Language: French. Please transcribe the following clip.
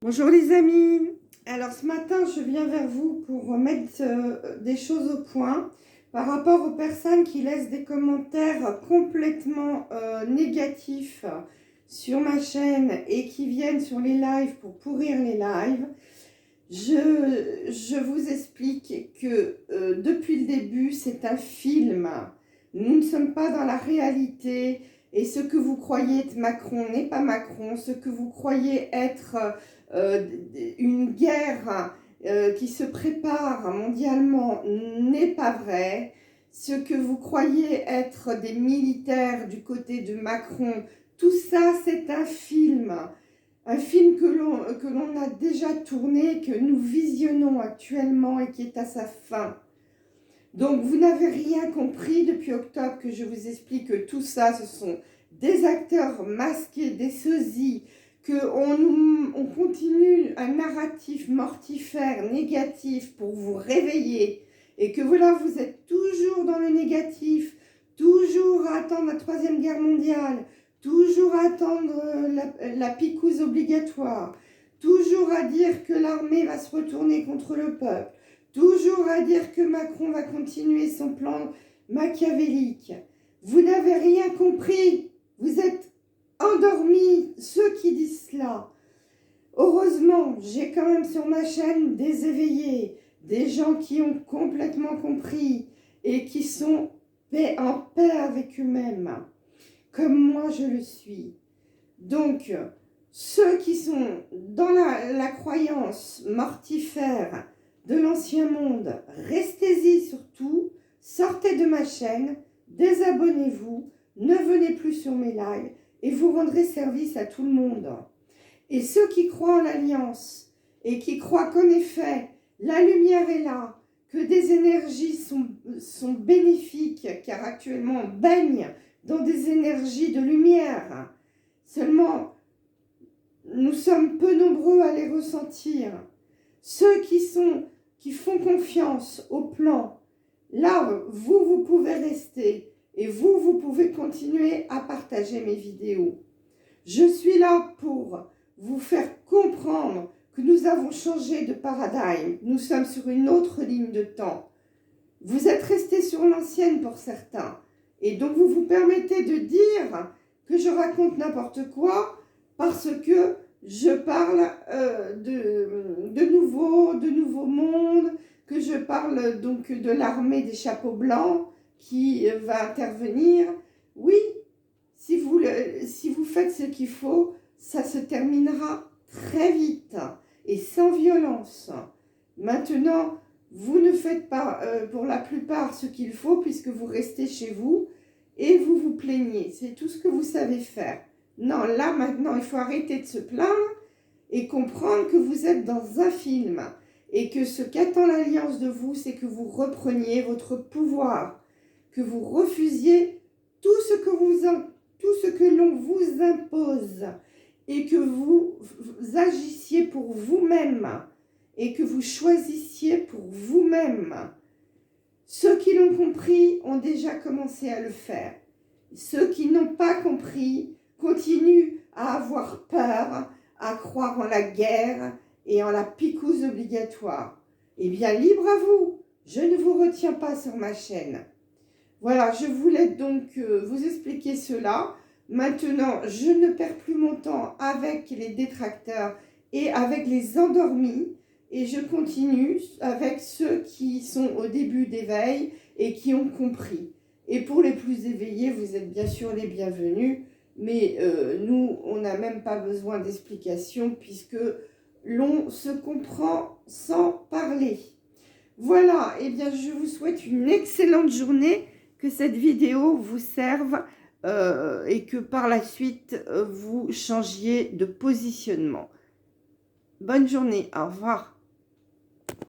Bonjour les amis, alors ce matin je viens vers vous pour remettre des choses au point par rapport aux personnes qui laissent des commentaires complètement négatifs sur ma chaîne et qui viennent sur les lives pour pourrir les lives. Je vous explique que depuis le début c'est un film, nous ne sommes pas dans la réalité. Et ce que vous croyez être Macron n'est pas Macron. Ce que vous croyez être une guerre qui se prépare mondialement n'est pas vrai. Ce que vous croyez être des militaires du côté de Macron, tout ça c'est un film. Un film que l'on a déjà tourné, que nous visionnons actuellement et qui est à sa fin. Donc, vous n'avez rien compris depuis octobre que je vous explique que tout ça, ce sont des acteurs masqués, des sosies, qu'on continue un narratif mortifère, négatif pour vous réveiller et que voilà, vous êtes toujours dans le négatif, toujours à attendre la Troisième Guerre mondiale, toujours à attendre la picouse obligatoire, toujours à dire que l'armée va se retourner contre le peuple, toujours à dire que Macron va continuer son plan machiavélique. Vous n'avez rien compris. Vous êtes endormis, ceux qui disent cela. Heureusement, j'ai quand même sur ma chaîne des éveillés, des gens qui ont complètement compris et qui sont en paix avec eux-mêmes, comme moi je le suis. Donc, ceux qui sont dans la croyance mortifère de l'ancien monde, restez-y surtout, sortez de ma chaîne, désabonnez-vous, ne venez plus sur mes lives et vous rendrez service à tout le monde. Et ceux qui croient en l'alliance et qui croient qu'en effet, la lumière est là, que des énergies sont bénéfiques, car actuellement on baigne dans des énergies de lumière. Seulement, nous sommes peu nombreux à les ressentir. Ceux qui font confiance au plan, là, vous pouvez rester et vous pouvez continuer à partager mes vidéos. Je suis là pour vous faire comprendre que nous avons changé de paradigme. Nous sommes sur une autre ligne de temps. Vous êtes restés sur l'ancienne pour certains. Et donc, vous vous permettez de dire que je raconte n'importe quoi parce que je parle de nouveau monde, que je parle donc de l'armée des chapeaux blancs qui va intervenir. Oui, si vous faites ce qu'il faut, ça se terminera très vite et sans violence. Maintenant, vous ne faites pas pour la plupart ce qu'il faut puisque vous restez chez vous et vous vous plaignez. C'est tout ce que vous savez faire. Non, là, maintenant, il faut arrêter de se plaindre et comprendre que vous êtes dans un film et que ce qu'attend l'Alliance de vous, c'est que vous repreniez votre pouvoir, que vous refusiez tout ce que l'on vous impose et que vous agissiez pour vous-même et que vous choisissiez pour vous-même. Ceux qui l'ont compris ont déjà commencé à le faire. Ceux qui n'ont pas compris continuent à avoir peur, à croire en la guerre et en la picouse obligatoire. Eh bien, libre à vous, je ne vous retiens pas sur ma chaîne. Voilà, je voulais donc vous expliquer cela. Maintenant, je ne perds plus mon temps avec les détracteurs et avec les endormis. Et je continue avec ceux qui sont au début d'éveil et qui ont compris. Et pour les plus éveillés, vous êtes bien sûr les bienvenus. Mais nous, on n'a même pas besoin d'explications puisque l'on se comprend sans parler. Voilà, et bien je vous souhaite une excellente journée, que cette vidéo vous serve et que par la suite, vous changiez de positionnement. Bonne journée, au revoir.